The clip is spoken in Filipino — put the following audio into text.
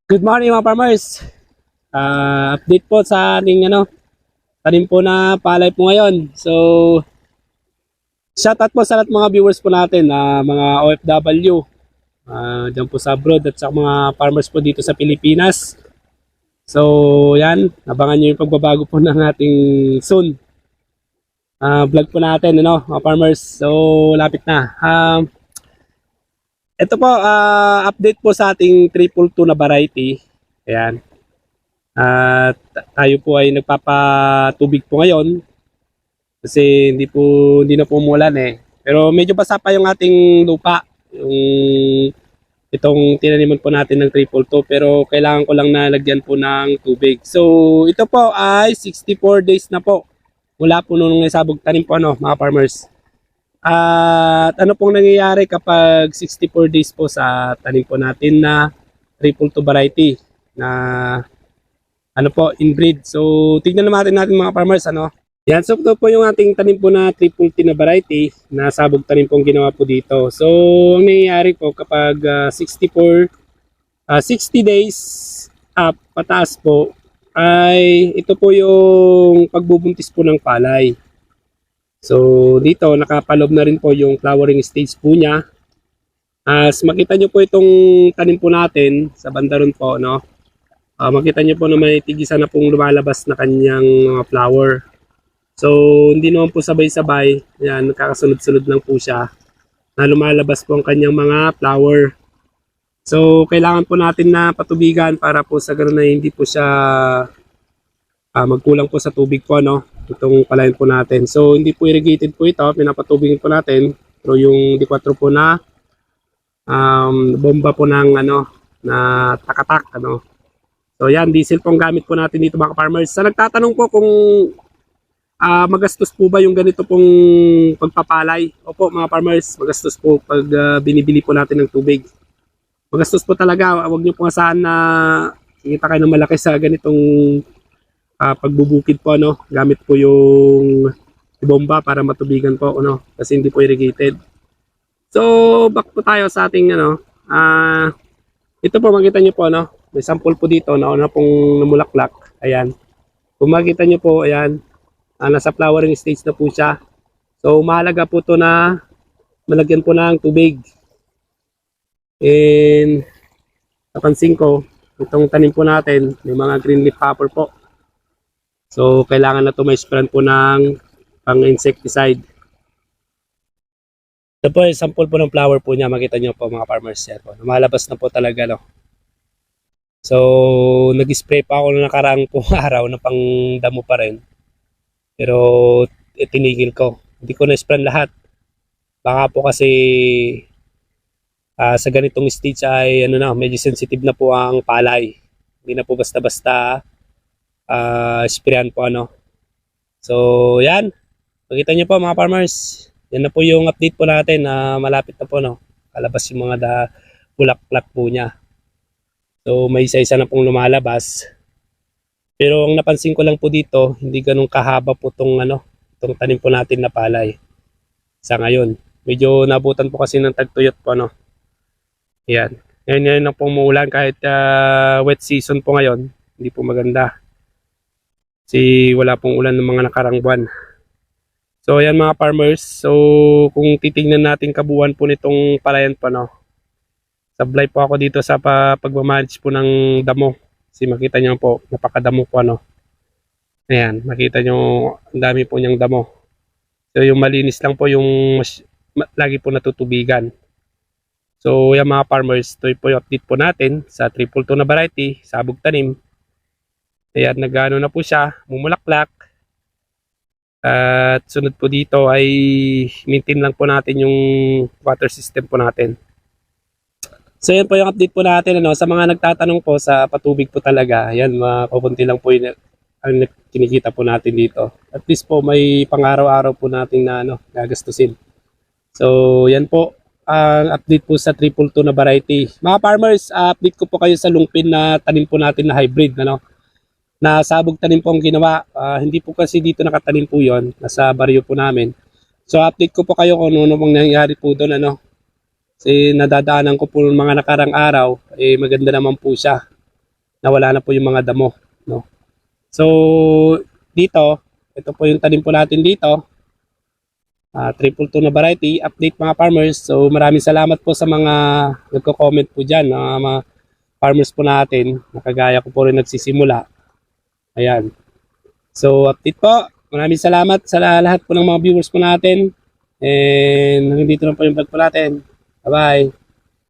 Good morning mga farmers. Update po sa ating tanim po na palay po ngayon. So, shoutout po sa lahat mga viewers po natin na mga OFW. Diyan po sa abroad at sa mga farmers po dito sa Pilipinas. So, yan. Abangan nyo yung pagbabago po ng ating soon. Vlog po natin, mga farmers. So, lapit na. Ito po, update po sa ating 222 na variety. Ayan. At tayo po ay nagpapatubig po ngayon kasi hindi na po umulan eh. Pero medyo basa pa yung ating lupa, yung itong tinaniman po natin ng 222 pero kailangan ko lang nalagyan po ng tubig. So ito po ay 64 days na po mula po nung isabog tanim po mga farmers. At ano pong nangyayari kapag 64 days po sa tanim po natin na 222 variety na inbreed. So, tignan naman natin mga farmers, Yan, so ito po yung ating tanim po na 340 na variety na sabog tanim pong ginawa po dito. So, ang nangyayari po kapag 60 days up, pataas po, ay ito po yung pagbubuntis po ng palay. So, dito nakapalob na rin po yung flowering stage po niya. As makita nyo po itong tanim po natin sa banda ron po, makita nyo po na may tigisa na pong lumalabas na kanyang mga flower. So, hindi naman po sabay-sabay. Yan, nagkakasunod-sunod lang po siya na lumalabas po ang kanyang mga flower. So, kailangan po natin na patubigan para po sa ganoon na hindi po siya magkulang po sa tubig po, itong palayan po natin. So, hindi po irrigated po ito. Pinapatubigin po natin through yung D4 po na bomba po ng na takatak, So yan, diesel pong gamit po natin dito mga farmers. Sa nagtatanong po kung magastos po ba yung ganito pong pagpapalay. Opo mga farmers, magastos po pag binibili po natin ng tubig. Magastos po talaga. Huwag niyo po asahan na kita kayo ng malaki sa ganitong pagbubukid po. Gamit po yung bomba para matubigan po. Kasi hindi po irrigated. So back po tayo sa ating ito po makita niyo po may sample po dito na una pong namulaklak. Ayan. Kung makita nyo po, ayan, nasa flowering stage na po siya. So, mahalaga po to na malagyan po ng tubig. And, napansin ko, itong tanim po natin, may mga green leaf hopper po. So, kailangan na to may sprayan po ng pang-insecticide. Ito po, sample po ng flower po niya. Makita nyo po mga farmers. Yan po. Lumalabas na po talaga, So, nag-spray pa ako noong nakaraang po araw na pang damo pa rin. Pero, tinigil ko. Hindi ko na-spray lahat. Baka po kasi sa ganitong stage ay medyo sensitive na po ang palay. Hindi na po basta-basta sprayan po So, yan. Makita nyo po mga farmers. Yan na po yung update po natin na malapit na po kalabas yung mga bulaklak po niya. So may isa-isa na pong lumalabas. Pero ang napansin ko lang po dito, hindi ganun kahaba po itong tanim po natin na palay. Sa ngayon, medyo nabutan po kasi ng tagtuyot po Ayan. Ngayon na pong muulan kahit wet season po ngayon, hindi po maganda. Kasi wala pong ulan ng mga nakarang buwan. So ayan mga farmers, so kung titingnan natin kabuuan po nitong palayan po sablay po ako dito sa pagmamanage po ng damo. Kasi makita nyo po, napakadamo po Ayan, makita nyo, ang dami po niyang damo. So yung malinis lang po yung lagi po natutubigan. So yan mga farmers, ito po yung update po natin sa 322 na variety, sabog tanim. Ayan, nagano na po siya, mumulaklak. At sunod po dito ay maintain lang po natin yung water system po natin. So yan po yung update po natin sa mga nagtatanong po sa patubig po talaga. Yan, makukunti lang po yung ang kinikita po natin dito. At least po may pang-araw-araw po natin na gagastusin. So yan po ang update po sa 322 na variety. Mga farmers, update ko po kayo sa lungpin na tanim po natin na hybrid na sabog tanim po ang ginawa. Hindi po kasi dito nakatanim po yon, nasa baryo po namin. So update ko po kayo kung ano pong nangyari po doon Kasi nadadaanan ko po ng mga nakarang araw, maganda naman po siya. nawala na po yung mga damo, no? So, dito, ito po yung tanim po natin dito. Triple 2 na variety, update mga farmers. So, maraming salamat po sa mga nagko-comment po dyan, mga farmers po natin. Nakagaya ko po rin nagsisimula. Ayan. So, update po. Maraming salamat sa lahat po ng mga viewers po natin. And hanggang dito lang po yung vlog po natin. Bye-bye.